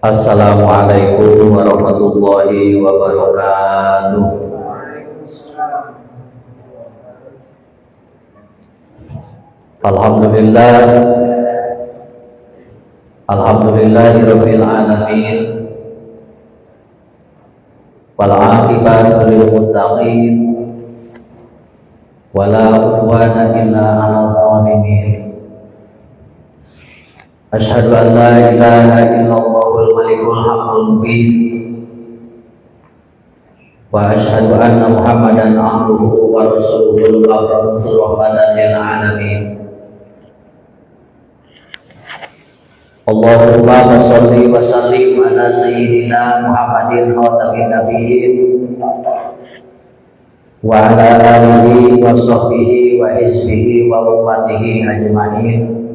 Assalamualaikum warahmatullahi wabarakatuh. Alhamdulillahirabbil alamin. Wal 'aqibatu lil muttaqin. Wala udwana illa 'alal zalimin. Asyhadu an la ilaha illallahul malikul haqqul mubin. Wa asyhadu anna Muhammadan abduhu wa rasuluhul mab'uts rahmatan lil alamin. Allahumma shalli wa sallim ala sayyidina Muhammadin khatamin nabiyyin wa ala alihi wa sahbihi wa hizbihi wa ummatihi ajma'in.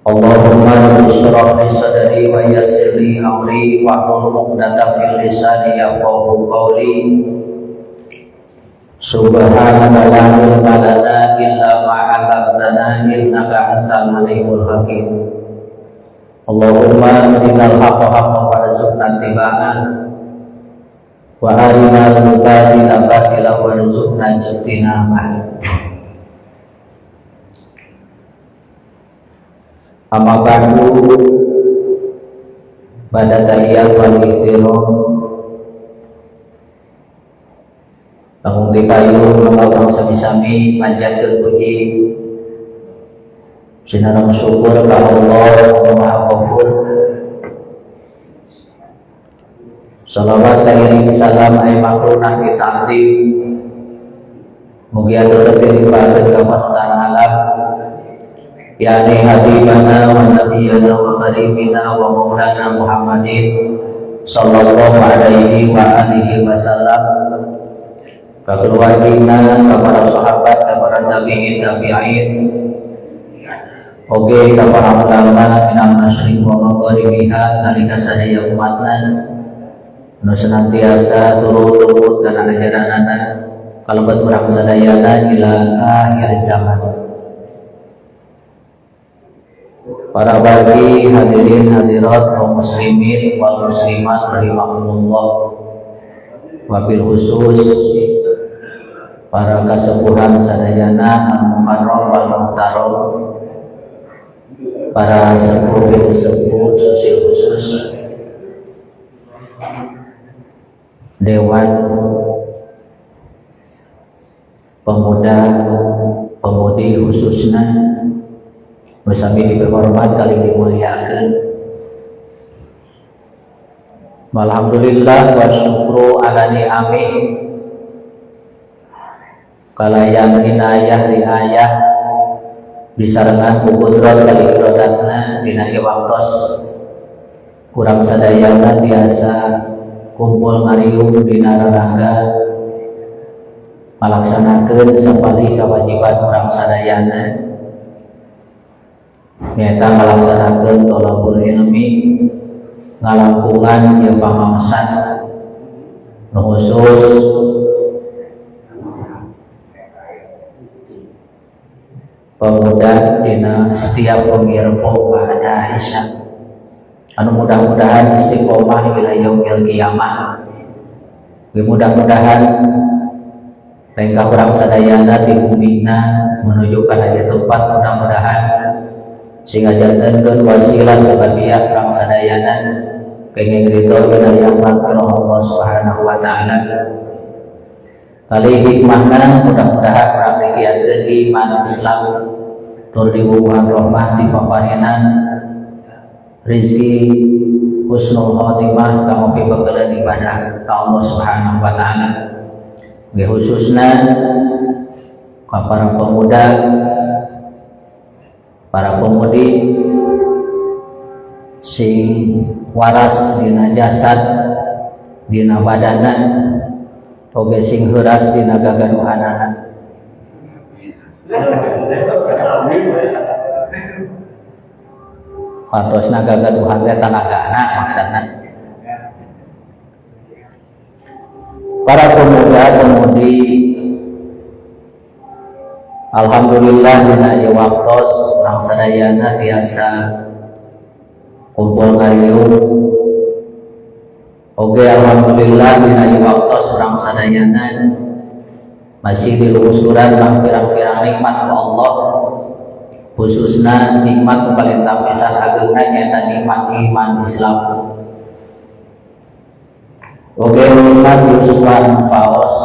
Allahumma ishrah li sadri wa yassir li amri wa hlul 'uqdatam min lisani yafqahu qawli. Subhanaka la ilma lana illa ma 'allamtana innaka antal alimul hakim. Allahumma arinal haqqa haqqan warzuqna ittiba'ah wa arinal batila batilan warzuqna ijtinabah. Amma ba'du, pada tahiyat wal ihtiram bangun di payung mengawang sami-sami panjatkeun puji sinareng syukur ka Allah Maha Ghafur. Salawat tairing salam ay makrunah bi ta'zim mugi tetep dilimpahkeun ka panutan alam yani habibana wa nabiyana wa karimina wa maulana Muhammadin sallallahu alaihi wa alihi wasallam, ka keluargina, ka para sahabat, ka para tabi'in tabi'in, oge ka para ulama minal masyriq wa maghribiha nalika sadaya umatna nu senantiasa turut-turut kana ajaranana kalebet urang sadayana ila akhir zaman. Para bagi hadirin hadirat kaum muslimin wal muslimat rahimakumullah, wabil khusus para kasepuhan sadayana al-mukarram wal muhtaram, para sepuh sepuh sosial khusus dewan pemuda pemudi khususnya bersami dihormat kali dimuliakan. Alhamdulillah wa syukru ala ni'ami kalayan inayah riayah bisarengan kukudrat kali irodatna dina waktos kurang sadayana biasa kumpul ngariung dina rarangga malaksanakeun sapalih kewajiban urang sadayana nyata ngalaksanakeun thalabul ilmi ngalangkungan ieu pamangsan nu khusus pemuda dina setiap pengirpo pada isya anu mudah-mudahan istiqomah ila yaumil qiyamah. Mudah-mudahan rengkah urang sadayana di bumina menuju kana tempat, mudah-mudahan sehingga jantankeun wasilah sababiah urang sadayana kenging ridho hidayah maghfirah Allah Subhanahu wa taala. Kali hikmahna mudah-mudahan urang dikiatkeun iman Islam tur diwuhan rahmat dipaparenan rezeki husnul khotimah kanggo pibegeleun ibadah ka Allah Subhanahu wa taala. Ge khususna ka para pemuda, para pemudi sing waras dina jasad dina badana oge sing heuras dina gagaduhanana. Patosna gagaduhan teh tanagana maksudna. Para pemuda pemudi Alhamdulillah dina ieu waktos urang sadayana tiasa kumpul ngariung. Oke, alhamdulillah dina ieu waktos urang sadayana masih diluhusuran lang pirang-pirang nikmat ku Allah, khususna nikmat paling pisan ageuna nyaeta nikmat iman Islam. Oke, nikmat Yuswan Faos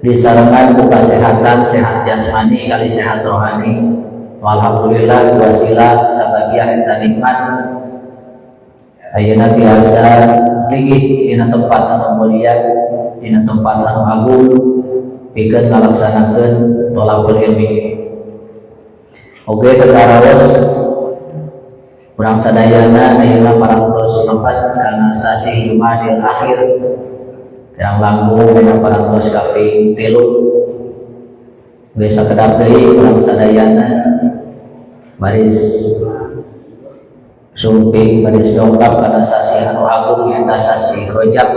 disarangan ku kesehatan, sehat jasmani kali sehat rohani. Alhamdulillah wasilah sabagian eta nikmat ayeuna biasa linggih dina tempat anu mulia, dina tempat anu agung pikeun ngalaksanakeun thalabul ilmi. Oge tetaraos urang sadayana ayeuna parantos nepat kana sasi Jumadil Akhir yang langkung dina parantos kaping 3. Geus sakedap deui urang sadayana baris sumping baris dongkap karena sasi anu agung nyaeta sasi Rajab.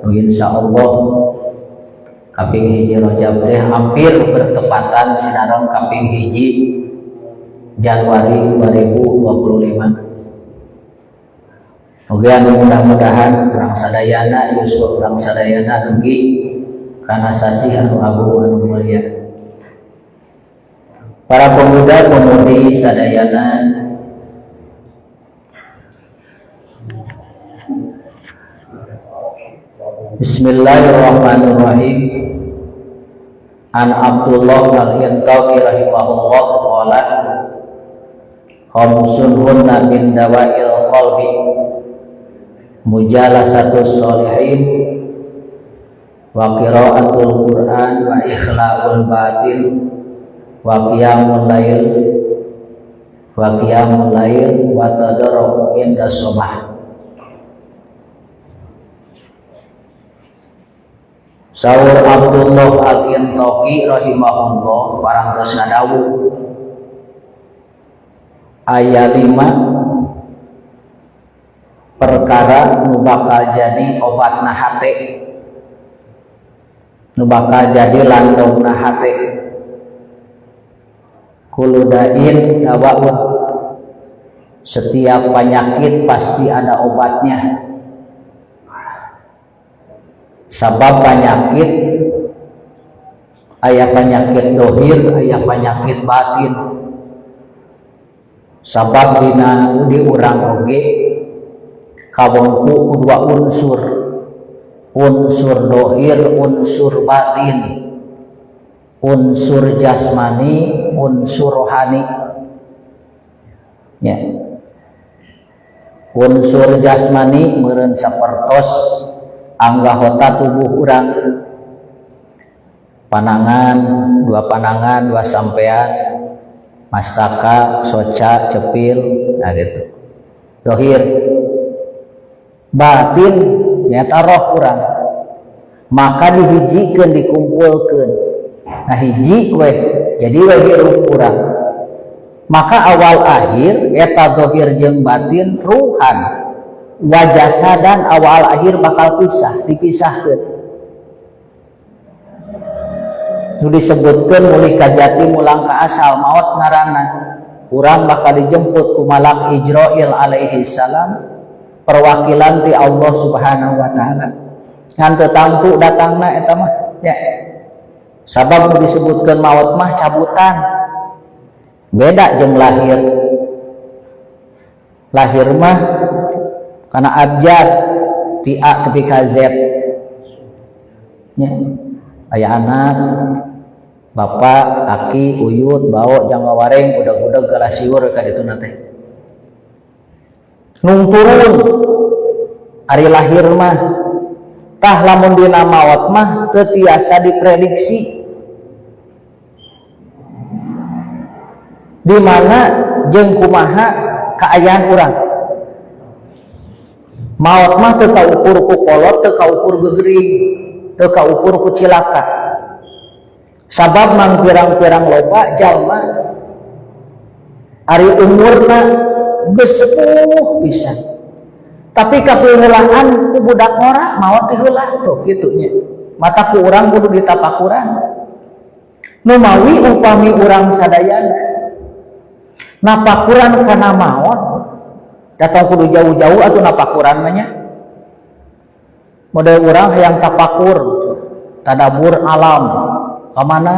Insyaallah kaping hiji Rajab teh hampir bertepatan sinaron kaping hiji Januari 2025. Oke, anu mudah-mudahan urang sadayana yuswa urang sadayana dugi kana sasi anu agung anu mulia. Para pemuda-pemudi sadayana, Bismillahirrahmanirrahim. An Abdullah al-Intaqi rahimahullah qala khamsun hunna min dawail qalbi mujalasatus sholihin wa qiraatul Qur'an wa ikhlaul batin wa qiyamul lail wa tadarru'u inda subah. Saur Abdullah al-Intaqi rahimahullah parantos ngadawuh aya 5 perkara nu bakal jadi obatna hate, nu bakal jadi landongna hate. Kuludain dawaun, setiap penyakit pasti ada obatnya. Sabab penyakit aya penyakit dohir, aya penyakit batin. Sabab dina di urang oge kawengku dua unsur, unsur dohir, unsur batin, unsur jasmani, unsur rohani. Ya. Unsur jasmani meureun sapertos anggota tubuh urang, panangan, dua sampean, mastaka, soca, cepil, nah gitu. Dohir. Batin nyata roh urang. Maka dihijikeun, dikumpulkeun. Nah hiji weh, jadi weh hirup urang. Maka awal akhir eta dohir jeung batin ruhan. Wajah dan awal akhir bakal dipisahkan. Itu disebutkan mulih kajati mulang ka asal maut ngaranna. Urang bakal dijemput ku malak Ijrail alaihi salam, perwakilan ti Allah Subhanahu wa taala. Ngan teu tampu datangna eta mah ya. Sabab disebutkan maut mah cabutan. Beda jeung lahir. Lahir mah karena abjad ti A ketika Z ya. Aya anak bapak, aki, uyut, bau, jangwa wareng, udag-udag galasiur ka ditu teh. Nung turun ari lahir mah tah lamun dina maot mah teu tiasa diprediksi. Di mana jeung kumaha kaayaan urang. Maut mah teu kaukur ku kolot, teu kaukur gegering, teu kaukur ku cilaka. Sabab mang pirang-pirang loba jalma ari umurna geus sepuh pisan. Tapi kapeuheulaan ku budak ngora maot teh heula tuh kitu nya. Mata ku urang kudu ditapakuran. Nu mawi upami urang sadayana Napakuran kana maot datang kudu jauh-jauh atau napakuran manya model orang yang tapakur tadabur alam kamana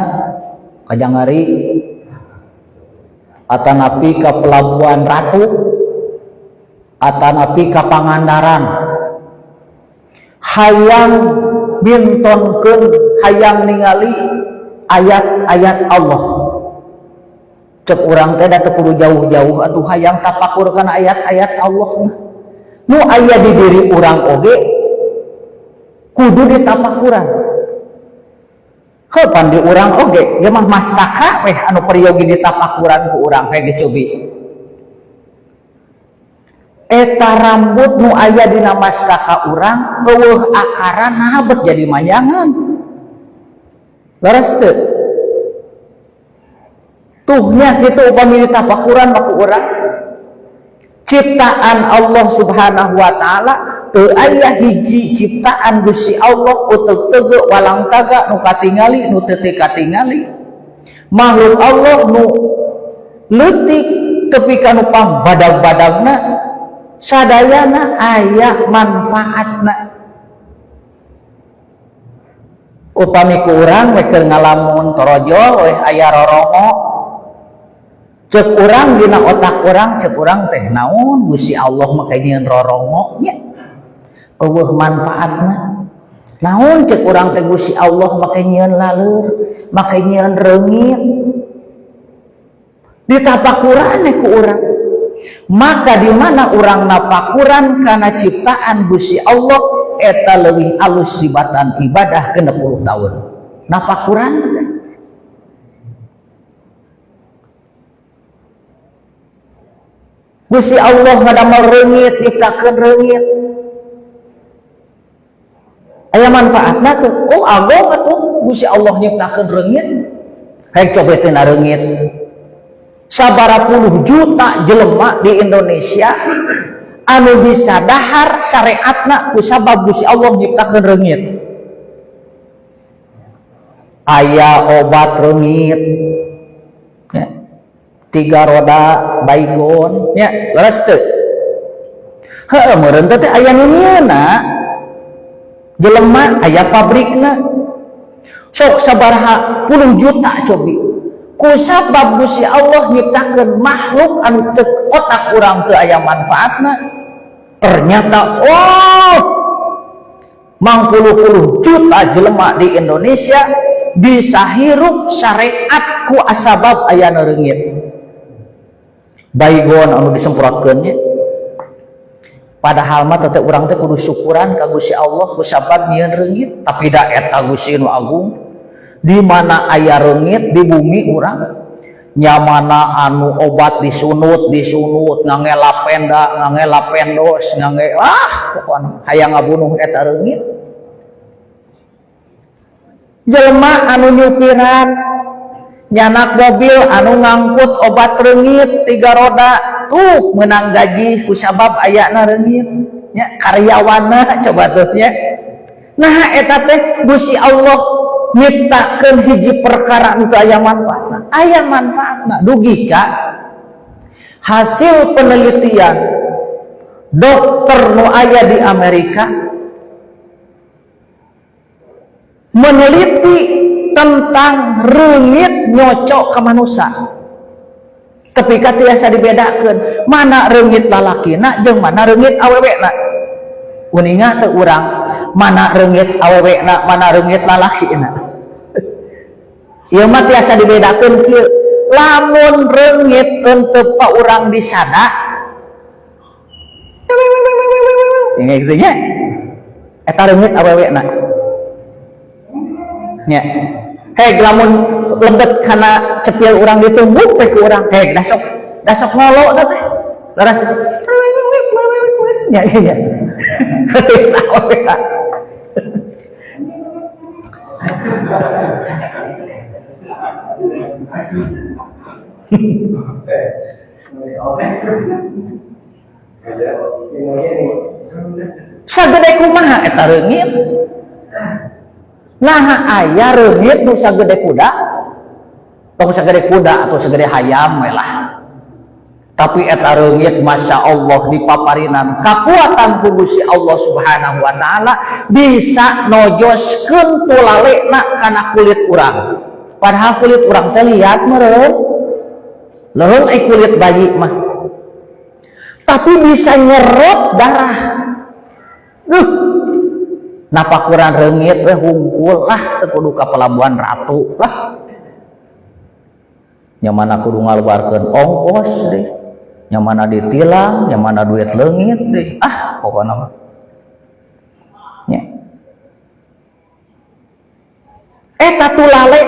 ka Janggari atanapi ka Pelabuhan Ratu atanapi ka Pangandaran hayang bintonkeun hayang ningali ayat-ayat Allah cek urang teh da teu kudu jauh-jauh atuh hayang tapakur kana ayat-ayat Allah nu aya di diri urang oge kudu ditapakuran heuh pan di urang oge ieu mah mastaka weh anu periogi ditapakuran ku urang kayak dicobi eta rambut nu aya dina mastaka urang eueuh akaran nah bet jadi mayangan leres teu tuhnya kitu upami ditapakuran ku urang ciptaan Allah Subhanahu wa taala teu aya hiji ciptaan Gusti Allah uteug teuge walang taga nu katingali nu teu katingali makhluk Allah nu leutik tepi ka nu pangbadag-badagna sadayana aya manfaatna upami ku urang we keur ngalamun torojol we aya rorongo cek urang dina otak urang cek urang teh naon Gusti Allah make nyieun rorongo nya eueuh manfaatna naon cek urang teh Gusti Allah make nyieun laleur make nyieun reungit ditapakuran ku urang maka di mana urang napakuran kana ciptaan Gusti Allah eta leuwih alus tibatan ibadah 60 tahun napakuran Gusti Allah ngadamel reungit nyiptakeun reungit aya manfaatna tuh oh agong atuh Gusti Allah nyiptakeun reungit hayang coba teh reungit sabaraha puluh juta jelema di Indonesia anu bisa dahar syariatna kusabab Gusti Allah nyiptakeun reungit aya obat reungit ya. 3 roda baygon ya leres teu heueuh meureun teh aya nu nyieunna jelema aya pabrikna sok sabaraha puluh juta cobi kusabab Gusti Allah nyiptakeun makhluk anu teu otak urang teu aya manfaatna ternyata oh mangpuluh-puluh juta jelema di Indonesia bisa hirup syariat ku asabab aya reungit baygon anu disemprotkeun nya padahal mah tetep urang teh kudu syukuran ka Gusti Allah kusabab nyieun reungit tapi da eta Gusti nu agung di mana aya reungit di bumi urang nyamana anu obat disunut ngangge lapenda ngangge lapendos ngangge pokona hayang ngabunuh eta reungit jelema anu nyupiran nyanak mobil anu ngangkut obat reungit 3 roda tuh menang gaji kusabab ayana reungit nya karyawanna coba tuh nya nah eta teh Gusti Allah nyiptakeun hiji perkara nu aya manfaatna dugi ka hasil penelitian dokter nu aya di Amerika meneliti tentang reungit nyocok ke manusia ketika tiasa dibedakeun mana reungit lalakina jeung mana reungit awewena uninga teu urang mana reungit awewena mana reungit lalakina ieu mah tiasa dibedakeun kieu lamun reungit teu pa urang disada ini kitu nya eta reungit awewena nya hei lamun lebet kana cepil urang ditumbuk teh ku urang hei dasok ngolo teh laras nya nya ketika kita sagede kumaha eta reungit nah aya reungit nu sagede kuda atau sagede hayam we lah Tapi eta reungit Masya Allah dipaparinan kakuatan ku Gusti Allah Subhanahu wa Ta'ala bisa nojoskeun tulalena kana kulit urang. Padahal kulit urang teh liat meureun leureung kulit bayi mah, tapi bisa nyerot darah. Napakuran reungit we hungkul lah teu kudu ka Pelabuhan Ratu lah. Nya mana kudu ngaluarkeun ongkos deh. Yang mana ditilang, yang mana duit leungit deh. Pokoknya mah. Nya. Eta tulale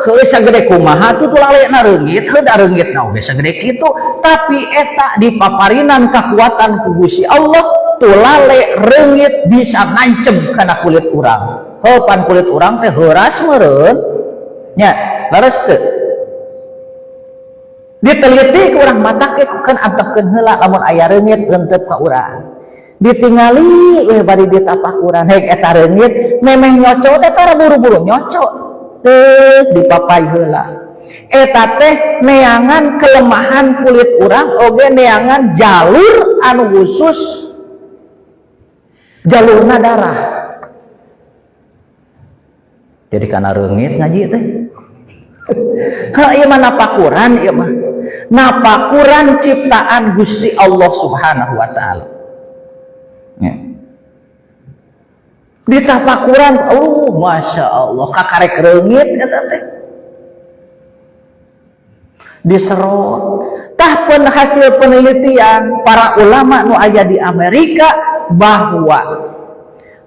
heuh sagede kumaha tuh tulalena reungit, heuh da reungitna oge sagede kitu, tapi eta dipaparinan kakuatan ku Gusti Allah, tulale reungit bisa ngancem kana kulit urang. Heuh pan kulit urang teh heuras meureun. Nya, leres teu? Diteliti ke urang mata ke kan antepkeun heula lamun aya reungit leungteup ka urang. Ditingali bari ditapak urang heg eta reungit memeh nyocot eta buru-buru nyocot teh dipapai heula. Eta teh neangan kelemahan kulit urang oge neangan jalur anu khusus jalurna darah. Jadi kana reungit ngaji teh. Ieu mah napakuran ieu mah. Napakuran ciptaan Gusti Allah Subhanahu wa Ta'ala. Ya. Di tapakuran, Masya Allah, kakarek reungit eta teh. Diserot. Tah pun hasil penelitian para ulama nu aya di Amerika bahwa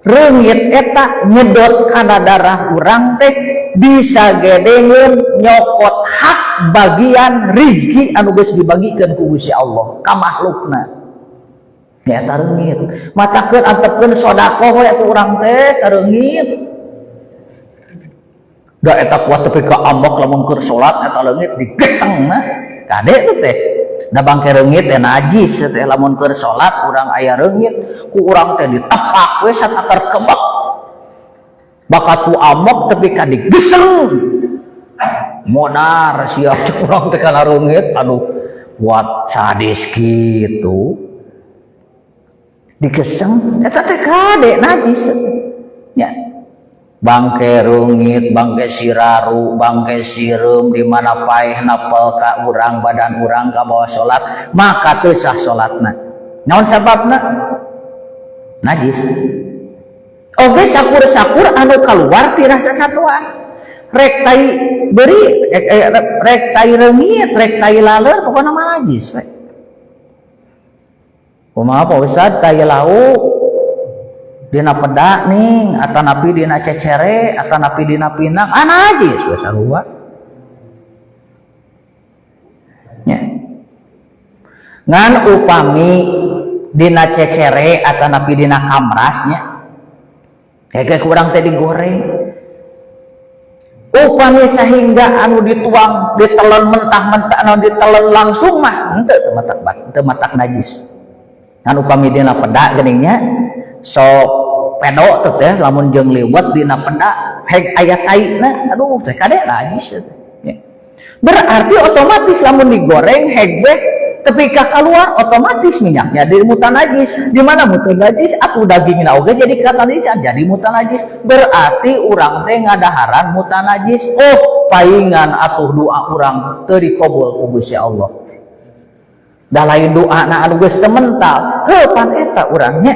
reungit eta nyedot kana darah urang teh bisa gedengeun nyokot hak bagian rizki anu geus dibagikeun ku Gusti Allah ka makhlukna. Nya eta reungit. Matakeun antepkeun sedekah we atuh urang teh ka reungit. Da eta kuat tepi ka ambek lamun keur salat eta leungit digesengna. Kade teh teh. Da bangke reungit teh najis teh lamun keur salat urang aya reungit ku urang teh ditepak we satakar kebak. Bakat ku amok tapi ka digeseng. Modar siap urang teh kana reungit aduh kuat sadis kitu. Digeseng eta teh kade najis. Ya. Bangke reungit, bangke siraru, bangke sireum di mana paeh napel ka urang badan urang ka bawah salat, maka teu sah salatna. Naon sababna? Najis. Oge sakur-sakur anu kaluar ti rasa satuan. Rek tai beri rek tai reungit, rek tai laleur pokona mah najis we. Kumaha Pak Ustad tai lauk dina peda ning atanapi dina cecere atanapi dina pinang najis we sarua nya ngan upami dina cecere atanapi dina kamrasnya hege kurang teh digoreng upami sehingga anu dituang ditelen mentah-mentah anu ditelen langsung mah henteu matak najis ngan upami dina peda geuninnya sok pedok teh teh lamun jeung liwet dina peda heg aya taina aduh teh kade najis ya. Berarti otomatis lamun digoreng heg we tepi ka keluar otomatis minyaknya jadi mutan najis. Di mana mutan najis atuh dagingna oge jadi kata najis jadi mutan najis. Berarti urang teh ngadaharan mutan najis. Oh paingan atuh doa urang teu dikabul ku Gusti Allah. Da lain doana anu geus teu mental heuh pan eta urangnya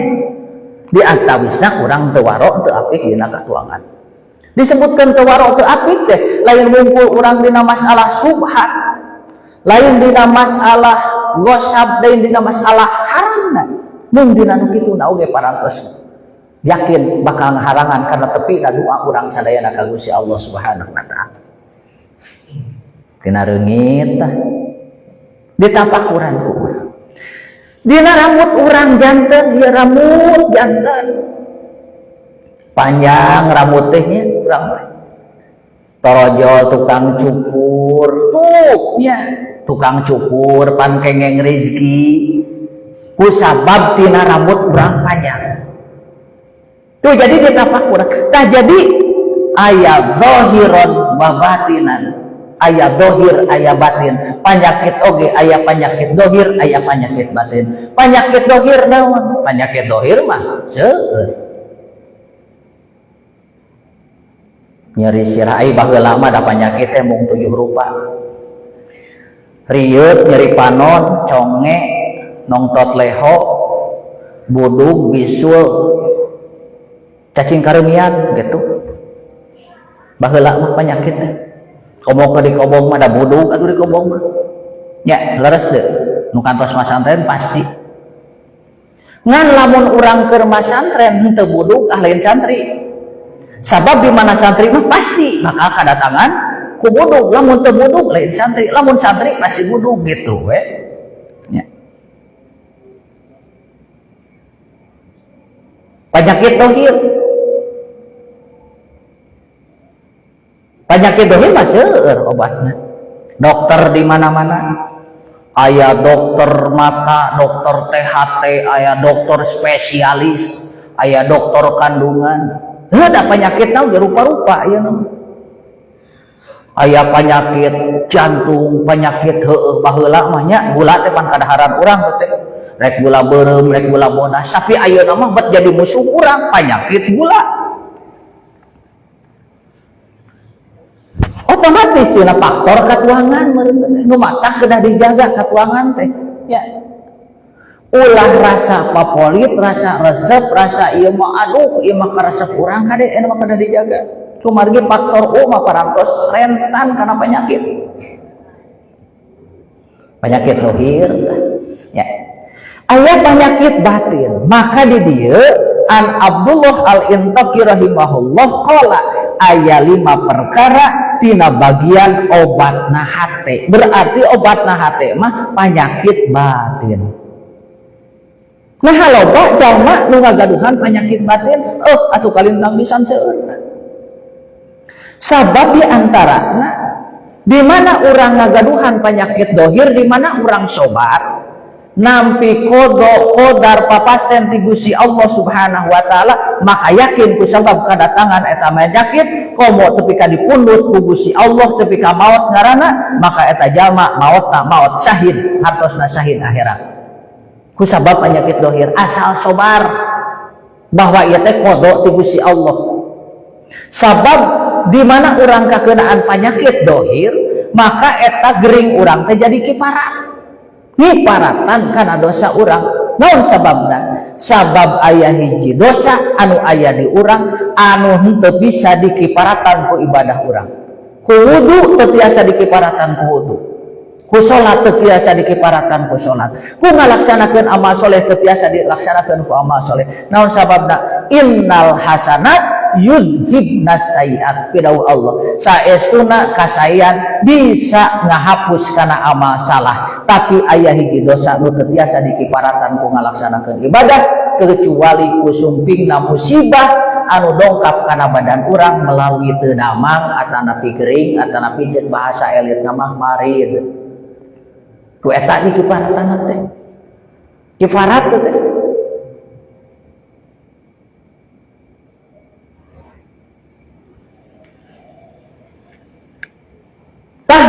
di antawisna urang teu waro teu apik dina katuangan. Disebutkan teu waro teu apik teh lain ngumpul urang dina masalah subhat, lain dina masalah gosab, lain dina masalah haramna. Mun dina nu kituna oge parantos yakin bakal ngaharangan karena tepina doa urang sadayana ka Gusti Allah Subhanahu wa Ta'ala. Tina reungit tah ditapak urang ku dina rambut urang janten, dia rambut janten panjang rambut tehnya urang torojol tukang cukur tuknya tukang cukur pan kengeng rezeki ku sabab tina rambut urang panjang tuh jadi ditapak urang tah jadi aya zahiron wa batinan aya dohir aya batin. Panyakit oge aya panyakit dohir aya panyakit batin. Panyakit dohir naon? Panyakit dohir mah seueur nyeri sirah ai baheula mah da panyakit teh mung 7 rupa. Riut, nyeri panon, conge, nongtot leho, budug, bisul, cacing karemian gitu. Baheula mah panyakit teh. Kobong ke di kobong mah da budug atuh di kobong mah. Nya leres teu. Nu kantos masantren pasti. Ngan lamun urang keur masantren henteu budug lain santri. Sabab di mana santri mah pasti bakal kadatangan ku budug. Lamun teu budug lain santri, lamun santri pasti budug gitu we. Nya. Penyakit dohir. Penyakit dohir mah seueur obatna. Dokter di mana-mana. Aya dokter mata, dokter THT, aya dokter spesialis, aya dokter kandungan. Ada penyakit naon rupa-rupa aya naon. Aya penyakit jantung, penyakit heueuh baheula mah nya gula teh pan kadaharan urang teh. Rek gula beureum, rek gula bodas, tapi ayeuna mah bet jadi musuh urang penyakit gula. Otomatis tina faktor katuangan nu matah kedah dijaga katuangan teh ya. Ulah rasa papolit, rasa resep, rasa ieu mah aduh ieu mah karesep urang kade anu mah kedah dijaga. Kumargi faktor mah parantos rentan kana penyakit. Penyakit dohir ya. Aya penyakit batin, maka di dieu an Abdullah al-Intaqi rahimahullah qala aya 5 perkara tina bagian obatna hate. Berarti obatna hate mah penyakit batin. Nah haloba jalma nu ngagaduhan penyakit batin, atuh kalintang pisan seueurna. Sabab di antarana di mana urang ngagaduhan penyakit dohir, di mana urang sobar nampi kodo kodar papasten ti Gusti Allah Subhanahu wa taala, maka yakin ku sabab kadatangan eta penyakit komo tepi ka dipundut ku Gusti Allah tepi ka maut ngaranna, maka eta jalma mautna maut syahid, hartosna syahid akhirat. Ku sabab penyakit dohir asal sobar bahwa ieu teh kodo ti Gusti Allah. Sabab di mana urang kakeunaan penyakit dohir, maka eta gering urang teh jadi kiparat. Ngiparatan kana dosa urang. Naon sababna? Sabab aya hiji dosa anu aya di urang anu henteu bisa dikiparatan ku ibadah urang. Ku wudu teu tiasa dikiparatan ku wudu. Ku salat teu tiasa dikiparatan ku salat. Ku ngalaksanakeun amal soleh teu tiasa dilaksanakeun ku amal soleh. Naon sababna? Innal hasanat yudhibnas sayiat. Pidau Allah saestuna kasayan bisa ngahapus kana amal salah, tapi aya hiji dosa nu teu tiasa dikiparatan ku ngalaksanakeun ibadah kecuali ku sumpingna musibah anu dongkap kana badan urang melalui teu damang atana pigering atana pijet bahasa elit mah marid. Ku eta dikiparatan teh kifarat teh.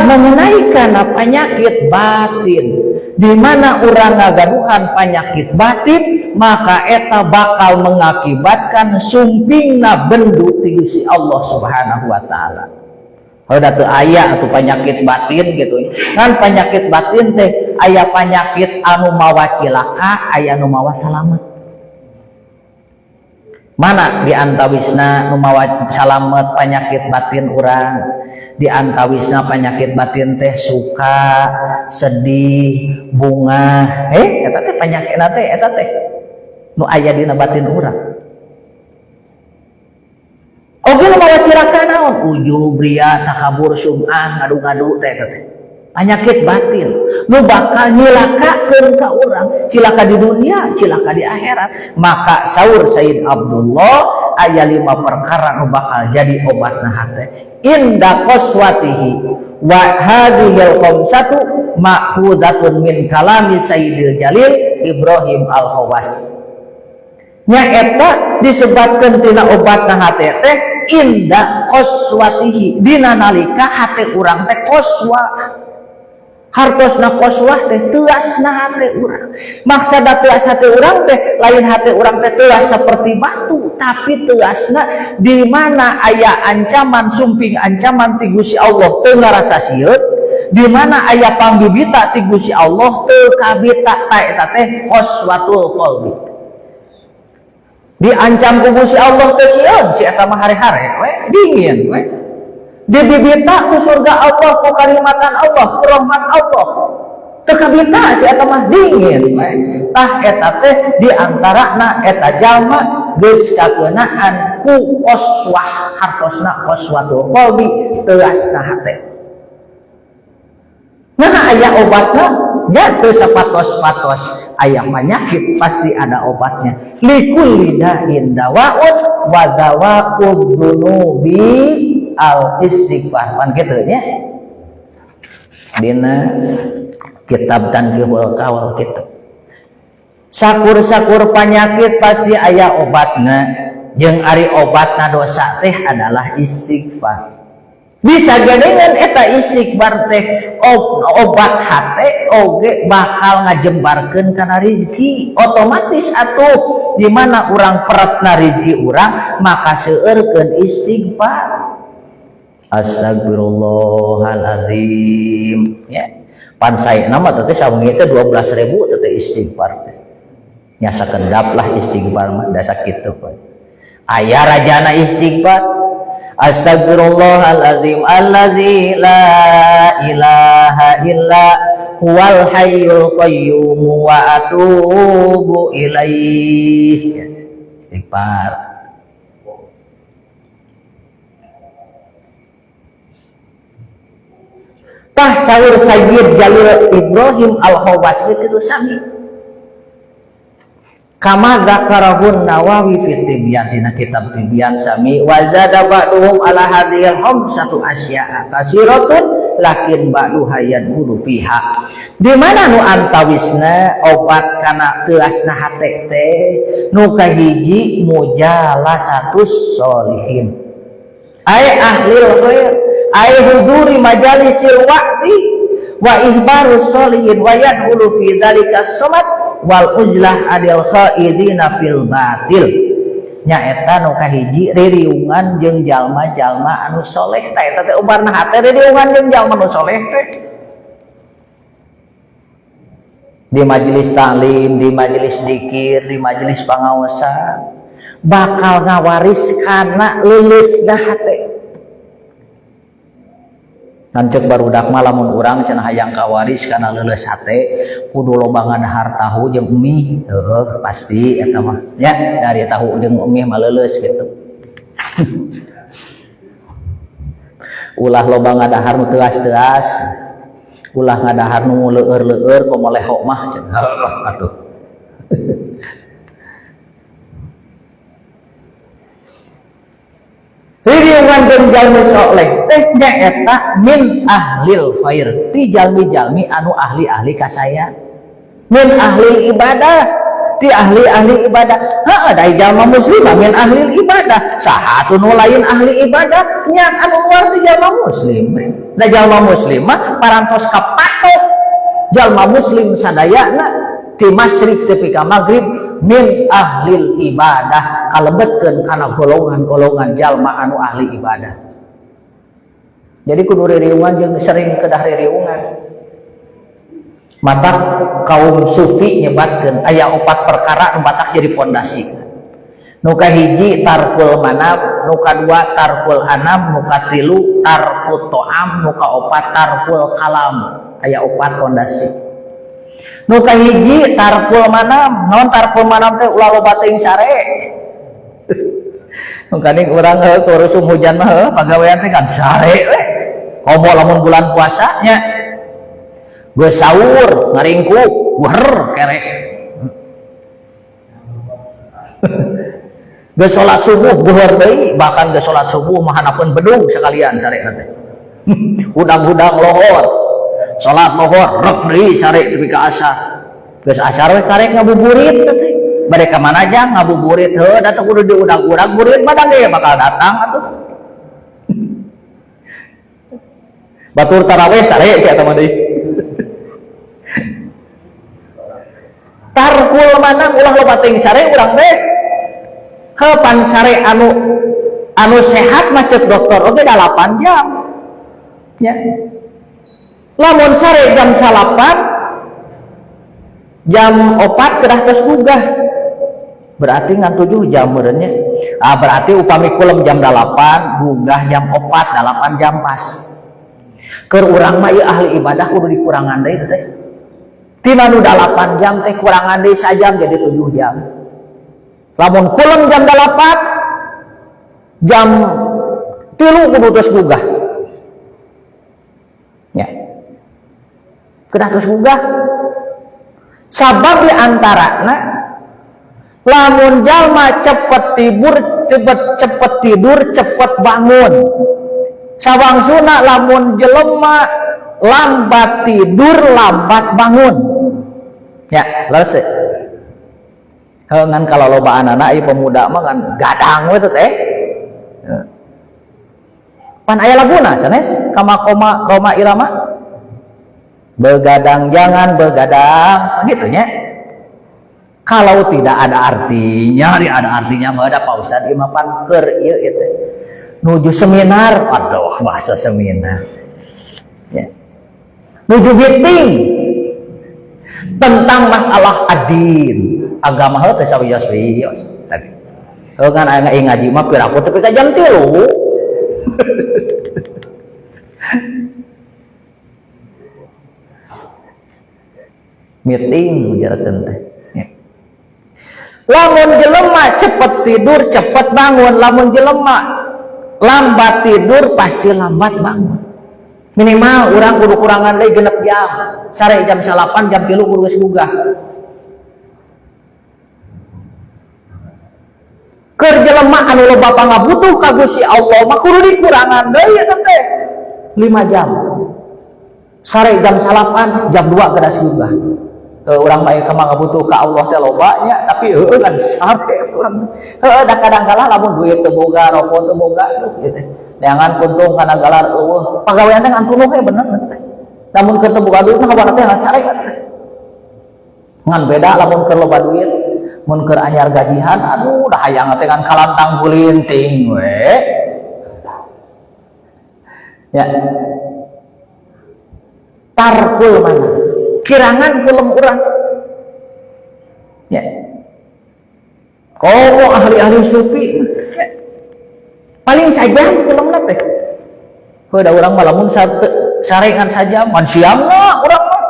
Mengenai karena penyakit batin, di mana orang ngagaduhan penyakit batin, maka eta bakal mengakibatkan sumpingna bendu ti Gusti Allah Subhanahu wa taala. Kalau teu aya atuh penyakit batin gitu. Kan penyakit batin teh aya penyakit anu mawa cilaka, aya anu mawa salamet. Mana di antawisna nu mawa salamet penyakit batin urang? Di antawisna penyakit batin teh suka, sedih, bunga. Eta teh penyakit teh eta teh nu aya dina batin urang. Oge nu mawa cilaka naon? Ujub, ria, takabur, sum'ah, ngadu-ngadu teh eta teh. Penyakit batin nu bakal nyilakakeun ka urang, cilaka di dunia, cilaka di akhirat. Maka saur Sayyid Abdullah aya 5 perkara nu bakal jadi obatna hate. Inda qaswatihi wa hadhil khamsatu ma'khudatun min kalami Sayyidil Jalil Ibrahim Al-Khawas. Nya eta disebutkeun tina obatna hate teh inda qaswatihi dina nalika hate urang teh qaswah. Hartosna qaswah teh teasna hate urang. Maksada teas hate urang teh lain hate urang teh teas seperti batu, tapi teasna di mana aya ancaman sumping ancaman ti Gusti Allah teu ngarasa sieun, di mana aya pangbibita ti Gusti Allah teu kabita ta eta teh qaswatul qalbi. Diancam ku Gusti Allah teu sieun si eta mah hare-hare we dingin we. Dibibita ku surga Allah, ku kalimatan Allah, ku rahmat Allah. Teu kabita si eta mah dingin we. Tah eta teh di antarana eta jalma geus kakeunaan ku qaswah hartosna qaswatul qalbi teasna hate. Nah aya obatna nya teu sapatos-patos. Aya penyakit pasti ada obatnya. Likulli da'in dawaun wa dawa'ud dzunubi al istighfar. Pan kitu nya. Dina kitab Tanbihul Qaul kitu. Sakur-sakur penyakit pasti aya obatna. Jeung ari obatna dosa teh adalah istighfar. Bisa gedengan eta istighfar teh obat hate oge bakal ngajembarkeun kana rezeki otomatis atuh di mana urang peretna rezeki urang maka seueurkeun istighfar. Astagfirullahalazim ya. Pan saena mah teh sawengi teh 12.000 teh istighfar teh. Nya sakedap lah istighfar mah da sakitu we. Aya rajana istighfar. Astagfirullahalazim alladzi la ilaha illa huwal hayyul qayyum wa atubu ilaih. Istighfar. Tah saur Sayyid Jalil Ibrahim Al-Khawbasri itu sami. Kama zakarahun Nawawi fi Tibyan dina kitab Tibyan sami wa zada ba'duhum ala hadhil khamsatu asya'a kasiratun lakin ba'duha yadkhulu fiha. Di mana nu antawisna obat kana teasna hate teh nu kahiji mujalasatus sholihin. Ai ahlil khair, ai huduri majalisil wa'di wa ihbarus sholihin wa yadkhulu fi dzalika samat wal ujlah adil khaidina fil batil. Nya eta nu kahiji ririungan jeung jalma-jalma anu soleh teh eta teh ubarna hate ririungan jeung jalma anu soleh teh di majelis taklim, di majelis dzikir, di majelis pangaosan bakal ngawaris kana leuleusna hate. Nancek barudak mah lamun urang cenah hayang kawaris kana leuleus hate kudu loba ngadahar tahu jeung emih. Heuh pasti eta mah nya dari tahu jeung emih mah leuleus kitu. Ulah loba ngadahar nu teuas-teuas. Ulah ngadahar nu leueur-leueur komoleho mah cenah. Atuh. Ririungan jeung jalmi soleh teh nyaeta min ahlil khair, ti jalmi-jalmi anu ahli-ahli kasaya. Min ahli ibadah, ti ahli-ahli ibadah. Heuh da jalma muslim min ahli ibadah. Saha atuh nu lain ahli ibadah? Nya anu luar ti jalma muslim. Da jalma muslim mah parantos kapatok jalma muslim sadayana ti masyrik tepi ka maghrib min ahlil ibadah kalebetkeun kana golongan-golongan jalma anu ahli ibadah. Jadi kudu ririungan jeung sering kedah ririungan. Mata kaum sufi nyebatkeun aya 4 perkara nu batak jadi pondasi. Nu kahiji tarkul manab, nu kadua tarkul anam, nu katilu tarkul to'am, nu kaopat tarkul kalam. Aya 4 pondasi. Nu kahiji tarkul manam, naon tarkul manam teh ulah loba teuing sare. Nu kaning urang heuh kurusum hujan mah heuh pagawean teh kan sare we. Komo lamun bulan puasa nya. Geus sahur ngaringkuk, wer kerek. Geus salat subuh beuheur deui, bahkan geus salat subuh mah hanapeun bedung sakalian sare teh. Udang-udang lohor. Salat lohor rek deui sare tepi ka asar. Geus asar we karek ngabuburit teh. mereka mana aja ngabuburit datang kudu diudag-udag burit badan dia bakal datang atuh. Batur tarawih sare si eta mah deui. Tarkul manang ulah loba teuing sare urang teh pan sare anu sehat mah ceuk dokter oge 8 jam nya. Lamun sare jam 8 jam 4 kedah tos gugah berarti ngan 7 jam meureunnya. Berarti upami kulem jam 8 gugah jam 4 8 jam pas. Keur urang mah ieu ahli ibadah kudu dikurangan deui teh. Tina nu 8 jam teh kurangan deui sajam jadi 7 jam. Lamun kulem jam 8 jam 3 kudu tos gugah. Ya. Kedah tos gugah. Sabab di antarana lamun jalma cepet tidur cepet bangun. Sawangsuna lamun jelema lambat tidur lambat bangun. Ya, leres. Ngan kalau loba anak ieu pemuda mah kan gadang we teh. Pan aya laguna sanes kama koma Roma Irama. Begadang jangan begadang, gitu nya. Kalau tidak ada artinya, ada artinya mah ada Pak Ustaz ieu mah pan keur ieu teh. Nuju seminar, aduh bahasa seminar. Ya. Nuju meeting tentang masalah adin, agama heuh teh sawios-wios tadi. Heuh kan aya ngaji mah piraku tapi ka jam 3. Meeting jarakeun teh. Lamun jelema cepet tidur cepet bangun, lamun jelema lambat tidur pasti lambat bangun. Minimal urang kudu kurangan deui 6 jam. Sare jam 8 jam 3 kudu geus gugah. Keur jelema anu loba pangabutuh ka Gusti Allah mah kudu dikurangan deui eta teh 5 jam. Sare jam 8 jam 2 kedah gugah. Urang bae ka ngabutuh ka Allah teh loba nya tapi heueuh kan sare urang. Da kadang-kala lamun duit teu boga, rokok teu boga kitu. Neangan kuntung kana galar eueuh. Pagawean teh ngan tuluh we bener teh. Lamun keur teu boga duit mah kawan teh ngan sare teh. Ngan beda lamun keur loba duit, mun keur anyar gajihan aduh dah hayang teh ngan kalantang gulinting we. Ya. Tarkul mana? Kirangan kulem urang. Ya. Komo ahli-ahli sufi. Ya. Paling saja kulemna teh. Heuh da urang mah lamun sarengan saja man siangna urang mah.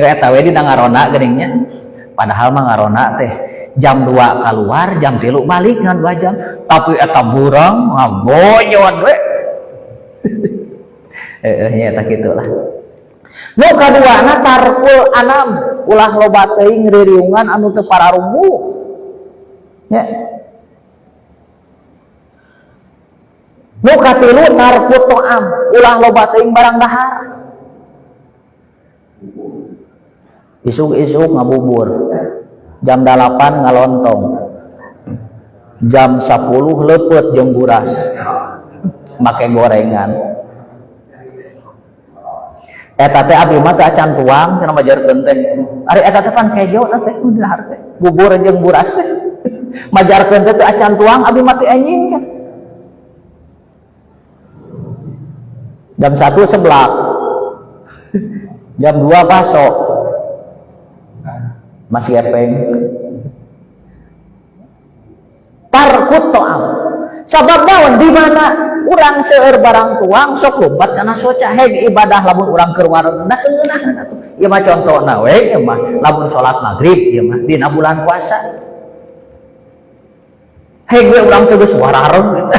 Ya eta we dina ngarona geuninnya. Padahal mah ngarona teh jam 2 keluar, jam 3 balik ngan 2 jam. Tapi eta burang ngaboyon we. Nya eta kitulah. Nu kaduana tarkul anam ulah loba teuing ririungan anu teu pararumbu. Ya. Nu katilu tarkul to'am ulah loba teuing barang dahar. Isuk-isuk ngabubur. Jam 8 ngalontong. Jam 10 leupeut jeung buras. Make gorengan. Eta teh abdi mah teh acan tuang cenah majarkeun teh. Ari eta teh pan kejo teh kudu dahar teh. Bubur jeung buras teh. Majarkeun teh acan tuang abdi mah teh anjing can. Jam 1 seblak. Jam 2 baso. Masih epeng. Tarkut to'am. Sabab naon di mana urang seueur barang tuang sok lumpat kana soca heg ibadah lamun urang keur wareg da teu ngeunah atuh. Ieu mah contona we ieu mah lamun salat maghrib ieu mah dina bulan puasa. Heg we urang teu geus warareg gitu.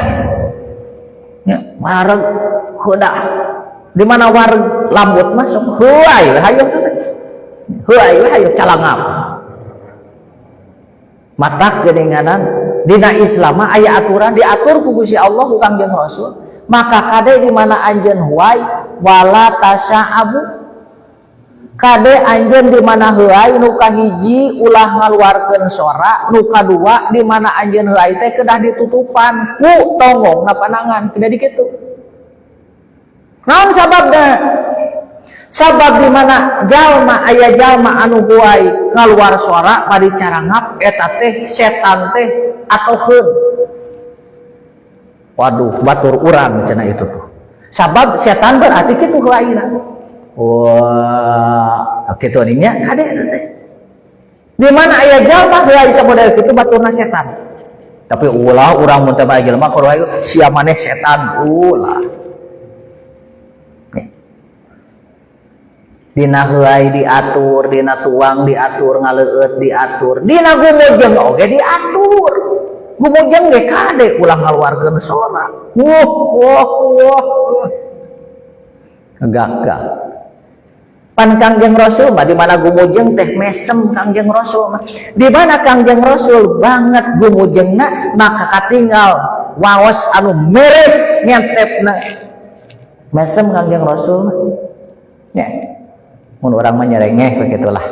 Ya, wareg heudah. Di mana wareg lambut mah sok heuai hayu teh. Heuai we hayu calangap. Matak geuninganan dina Islam mah aya aturan diatur ku Gusti Allah ku Kangjeng Rasul. Maka kade di mana anjeun huai wala tasa'abu. kade anjeun di mana heulai nu kahiji ulah ngaluarkeun sora, nu kadua di mana anjeun heulai teh kedah ditutupan ku tonggongna panangan, kedah dikitu. Naon sababna? Sabab di mana jalma aya jalma anu huai ngaluar suara bari carangap eta teh setan teh atoheun. Waduh, batur urang cenah itu tuh. Sabab setan berarti kitu heulaina. Wah, kitu nya kade teh. Di mana aya jalma heulai sabodal kitu baturna setan. Tapi ulah urang mun teh bae jelema kudu sia maneh setan ulah. Dina heulai diatur, dina tuang diatur, ngaleueut diatur, dina gumujeng oge diatur. Gumujeng ge kade ulah ngaluarkeun sora. Gagah. Pan Kangjeng Rasul mah di mana gumujeng teh mesem Kangjeng Rasul mah. Di mana Kangjeng Rasul banget gumujengna maka katinggal waos anu meres nyentepna. Mesem Kangjeng Rasul mah. Ya. Mun urang mah nyerengeh begitulah.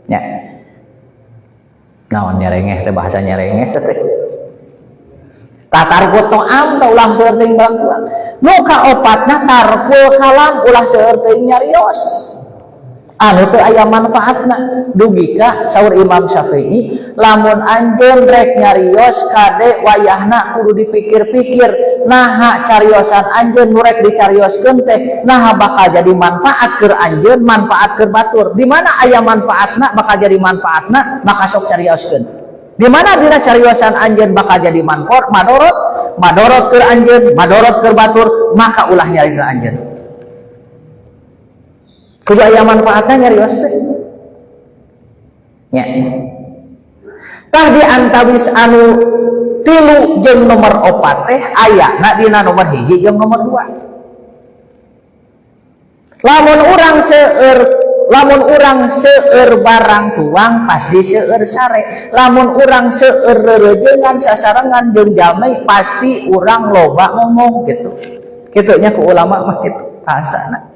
Ya. Naon nyerengeh teh bahasa nyerengeh teh. Tatarkul to'am teh ulah seueur teuing bangkuan. Nu kaopatna tarkul kalam ulah seueur teuing nyarios. Anu teu aya manfaatna. Dugi ka saur Imam Syafi'i, lamun anjeun rek nyarios kade wayahna kudu dipikir-pikir naha cariosan anjeun nu rek dicarioskeun teh naha bakal jadi manfaat keur anjeun, manfaat keur batur. Di mana aya manfaatna bakal jadi manfaatna maka sok carioskeun. Di mana dina cariosan anjeun bakal jadi manfaat madorot keur anjeun, madorot keur batur maka ulah nyariosan anjeun. Kudu aya manfaatna nyarios teh. Nya. Tah di antawis anu 3 jeung nomor 4 teh ayana dina nomor 1 jeung nomor 2. Lamun urang seueur barang tuang pasti seueur sare. Lamun urang seueur rerejengan sasarengan jeung jalmi pasti urang loba ngomong gitu. Kitu nya ku ulama mah kitu bahasana.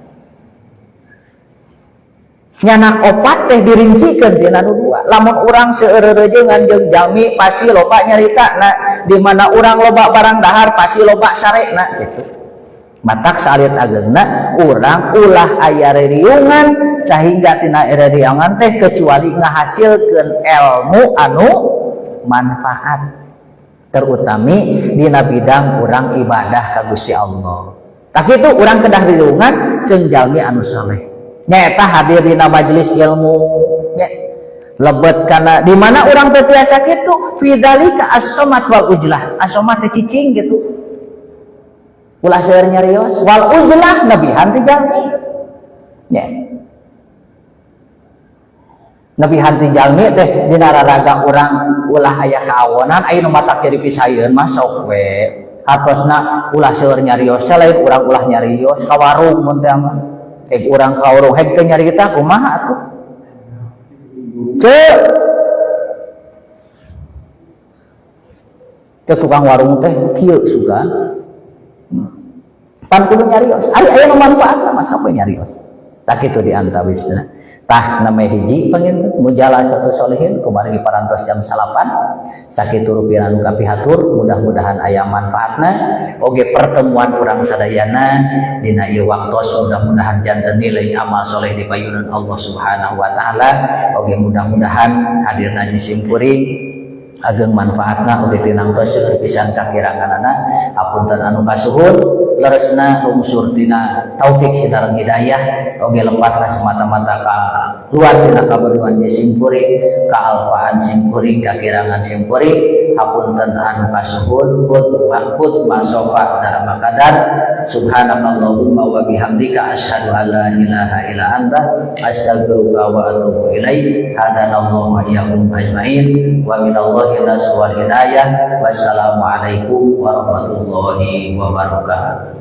Nyanak 4 teh dirincikeun dina nu 2. Lamun urang seueur rerejengan jeung jalmi pasti loba nyaritana, di mana urang loba barang dahar pasti loba sarena gitu. Matak salit ageungna urang ulah aya reriungan sehingga tina reriungan teh kecuali ngahasilkeun ilmu anu manfaat, terutami dina bidang urang ibadah ka Gusti Allah. Tak kitu urang kedah reriungan seung jalmi anu saleh. Nyaeta hadir dina majelis ilmu nya lebet kana di mana urang teh tiasa kitu fidzalika as-samat wal ujlah. As-samat teh cicing gitu. Ulah seueur nyarios wal ujlah nabihan ti jalmi. Nya. Nabihan ti jalmi teh dina raraga urang ulah aya kaawonan aya nu matak jadi pisayeun mah sok we. Hatosna ulah seueur nyarios lain urang ulah nyarios ka warung mun teh mah. Urang ka warung hek teu nyarita kumaha atuh? Teu tukang warung teh kieu sugan. Pan kudu nyarios. Aya nu manfaatna mah sampai nyarios. Tak kitu di antawisna. Tah name hiji panggil mujalasatu sholihin kumaringi parantos jam 8 sakitu rupiah anu kapihatur mudah-mudahan aya manfaatna oge pertemuan urang sadayana dina ieu waktos mudah-mudahan janten nilai amal soleh dipayunan Allah Subhanahu wa taala oge mudah-mudahan hadirna simpuring ageng manfaatna oge tinangtos seueur pisan kakiranganana hapunten anu kasuhun leresna rungsur tina taufik hinareng hidayah oge lempatna semata-mata ka luar tina kabeureun simpuring kaalfaan simpuring kakirangan simpuring hapunten anu kasuhun put masofa dalam makadar subhanakallahumma wa bihamdika asyhadu an la ilaha illa anta astaghfiruka wa atubu ilaik hadanallahu wa iyyakum ajmain wa minallahi nasr wal hidayah wassalamu alaikum warahmatullahi wabarakatuh.